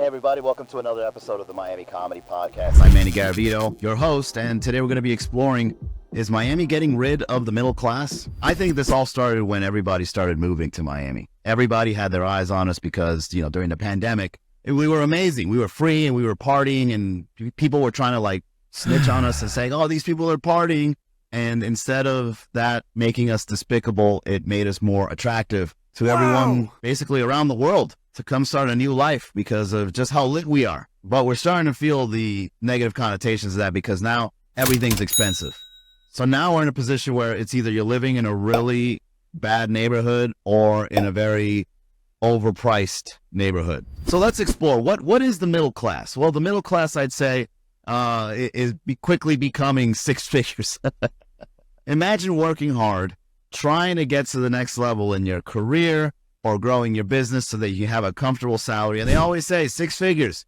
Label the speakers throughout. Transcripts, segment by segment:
Speaker 1: Hey everybody, welcome to another episode of the Miami Comedy Podcast. I'm Manny Garavito, your host, and today we're going to be exploring, is Miami getting rid of the middle class? I think this all started when everybody started moving to Miami. Everybody had their eyes on us because, during the pandemic, we were amazing. We were free and we were partying, and people were trying to snitch on us and saying, oh, these people are partying. And instead of that making us despicable, it made us more attractive to everyone basically around the world to come start a new life because of just how lit we are. But we're starting to feel the negative connotations of that because now everything's expensive. So now we're in a position where it's either you're living in a really bad neighborhood or in a very overpriced neighborhood. So let's explore what is the middle class? Well, the middle class, I'd say, is quickly becoming six figures. Imagine working hard, trying to get to the next level in your career or growing your business so that you have a comfortable salary. And they always say six figures.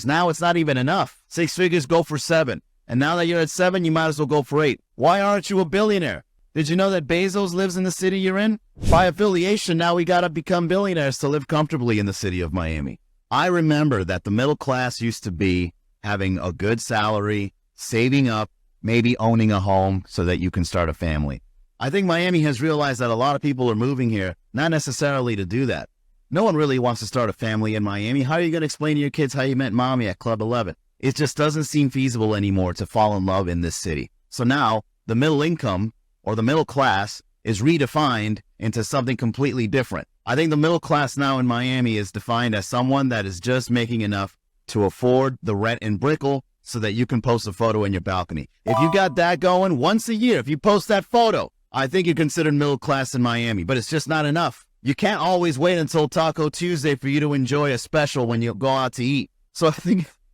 Speaker 1: Now it's not even enough. Six figures, go for 7. And now that you're at 7, you might as well go for 8. Why aren't you a billionaire? Did you know that Bezos lives in the city you're in? By affiliation, now we got to become billionaires to live comfortably in the city of Miami. I remember that the middle class used to be having a good salary, saving up, maybe owning a home so that you can start a family. I think Miami has realized that a lot of people are moving here, not necessarily to do that. No one really wants to start a family in Miami. How are you going to explain to your kids how you met mommy at Club 11? It just doesn't seem feasible anymore to fall in love in this city. So now the middle income or the middle class is redefined into something completely different. I think the middle class now in Miami is defined as someone that is just making enough to afford the rent in Brickell so that you can post a photo in your balcony. If you got that going once a year, if you post that photo, I think you're considered middle class in Miami, but it's just not enough. You can't always wait until Taco Tuesday for you to enjoy a special when you go out to eat. So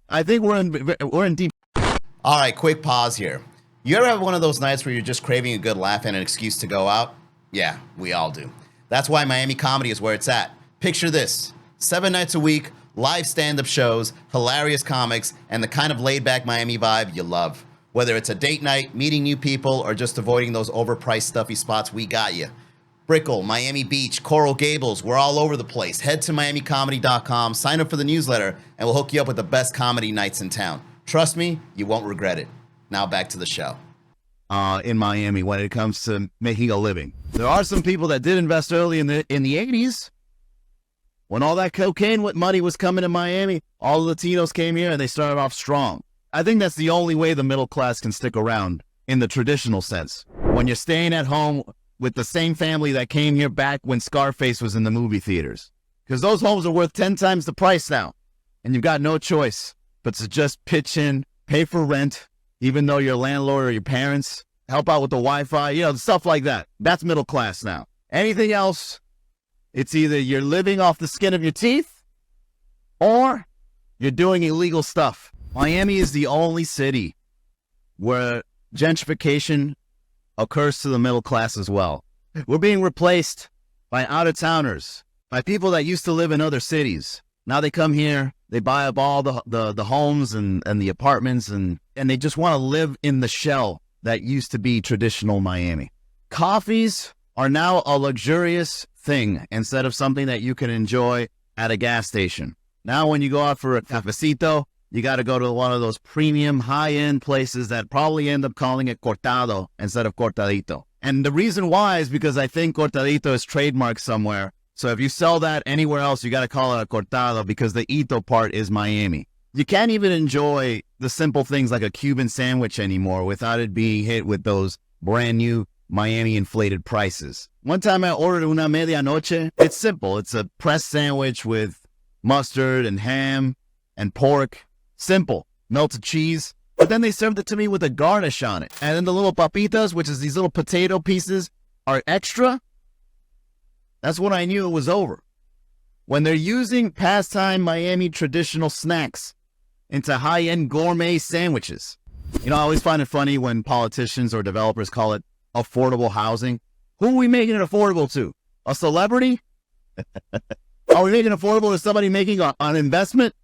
Speaker 1: I think we're in deep.
Speaker 2: All right, quick pause here. You ever have one of those nights where you're just craving a good laugh and an excuse to go out? Yeah, we all do. That's why Miami Comedy is where it's at. Picture this: 7 nights a week, live stand-up shows, hilarious comics, and the kind of laid-back Miami vibe you love. Whether it's a date night, meeting new people, or just avoiding those overpriced stuffy spots, we got you. Brickell, Miami Beach, Coral Gables, we're all over the place. Head to miamicomedy.com, sign up for the newsletter, and we'll hook you up with the best comedy nights in town. Trust me, you won't regret it. Now back to the show.
Speaker 1: In Miami, when it comes to making a living, there are some people that did invest early in the 80s. When all that cocaine money was coming to Miami, all the Latinos came here and they started off strong. I think that's the only way the middle class can stick around in the traditional sense. When you're staying at home with the same family that came here back when Scarface was in the movie theaters. Because those homes are worth 10 times the price now. And you've got no choice but to just pitch in, pay for rent, even though your landlord or your parents help out with the Wi-Fi, stuff like that. That's middle class now. Anything else, it's either you're living off the skin of your teeth or you're doing illegal stuff. Miami is the only city where gentrification occurs to the middle class as well. We're being replaced by out-of-towners, by people that used to live in other cities. Now they come here, they buy up all the homes and the apartments, and they just want to live in the shell that used to be traditional Miami. Coffees are now a luxurious thing instead of something that you can enjoy at a gas station. Now when you go out for a cafecito, you got to go to one of those premium high-end places that probably end up calling it cortado instead of cortadito. And the reason why is because I think cortadito is trademarked somewhere. So if you sell that anywhere else, you got to call it a cortado because the ito part is Miami. You can't even enjoy the simple things like a Cuban sandwich anymore without it being hit with those brand new Miami inflated prices. One time I ordered una medianoche. It's simple. It's a pressed sandwich with mustard and ham and pork. Simple. Melted cheese. But then they served it to me with a garnish on it. And then the little papitas, which is these little potato pieces, are extra. That's when I knew it was over. When they're using pastime Miami traditional snacks into high-end gourmet sandwiches. I always find it funny when politicians or developers call it affordable housing. Who are we making it affordable to? A celebrity? Are we making it affordable to somebody making an investment?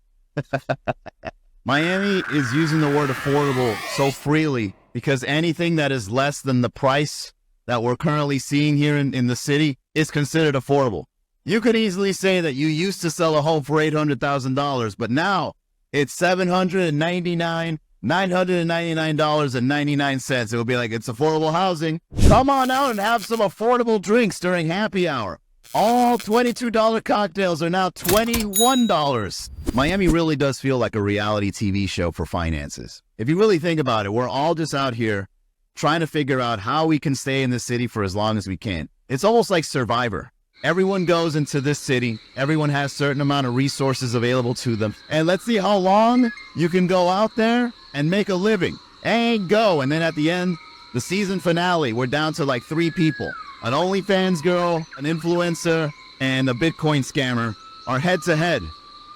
Speaker 1: Miami is using the word affordable so freely because anything that is less than the price that we're currently seeing here in the city is considered affordable. You could easily say that you used to sell a home for $800,000, but now it's $999.99. It would be like, it's affordable housing. Come on out and have some affordable drinks during happy hour. All $22 cocktails are now $21. Miami really does feel like a reality TV show for finances. If you really think about it, we're all just out here trying to figure out how we can stay in this city for as long as we can. It's almost like Survivor. Everyone goes into this city. Everyone has a certain amount of resources available to them. And let's see how long you can go out there and make a living. And go. And then at the end, the season finale, we're down to like 3 people. An OnlyFans girl, an influencer, and a Bitcoin scammer are head to head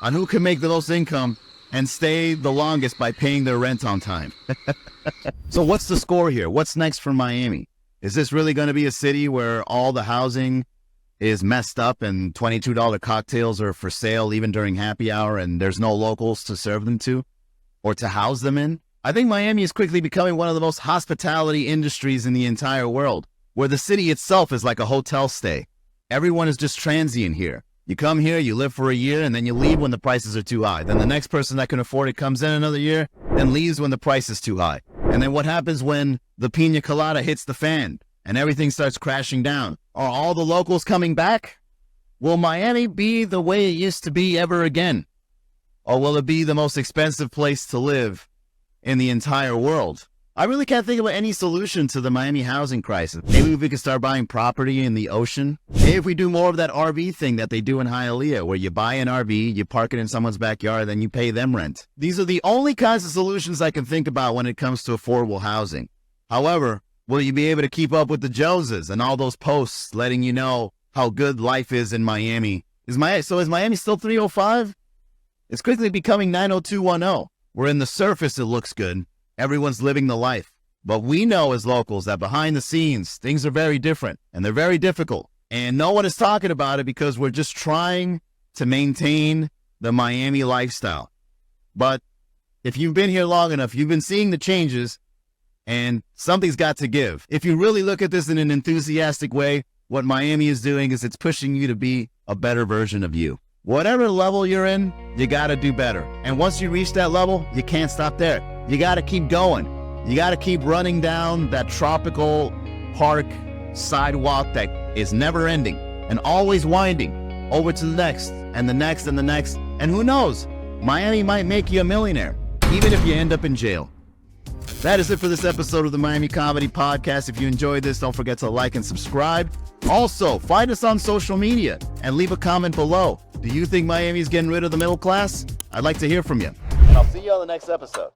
Speaker 1: on who can make the most income and stay the longest by paying their rent on time. So what's the score here? What's next for Miami? Is this really going to be a city where all the housing is messed up and $22 cocktails are for sale even during happy hour and there's no locals to serve them to or to house them in? I think Miami is quickly becoming one of the most hospitality industries in the entire world, where the city itself is like a hotel stay. Everyone is just transient here. You come here, you live for a year, and then you leave when the prices are too high. Then the next person that can afford it comes in another year, then leaves when the price is too high. And then what happens when the pina colada hits the fan and everything starts crashing down? Are all the locals coming back? Will Miami be the way it used to be ever again? Or will it be the most expensive place to live in the entire world? I really can't think of any solution to the Miami housing crisis. Maybe if we could start buying property in the ocean. Maybe if we do more of that RV thing that they do in Hialeah, where you buy an RV, you park it in someone's backyard, then you pay them rent. These are the only kinds of solutions I can think about when it comes to affordable housing. However, will you be able to keep up with the Joneses and all those posts letting you know how good life is in Miami? Is Miami still 305? It's quickly becoming 90210. Where in the surface it looks good. Everyone's living the life. But we know as locals that behind the scenes, things are very different and they're very difficult. And no one is talking about it because we're just trying to maintain the Miami lifestyle. But if you've been here long enough, you've been seeing the changes and something's got to give. If you really look at this in an enthusiastic way, what Miami is doing is it's pushing you to be a better version of you. Whatever level you're in, you got to do better. And once you reach that level, you can't stop there. You got to keep going. You got to keep running down that tropical park sidewalk that is never ending and always winding over to the next and the next and the next. And who knows, Miami might make you a millionaire, even if you end up in jail. That is it for this episode of the Miami Comedy Podcast. If you enjoyed this, don't forget to like and subscribe. Also, find us on social media and leave a comment below. Do you think Miami's getting rid of the middle class? I'd like to hear from you. And I'll see you on the next episode.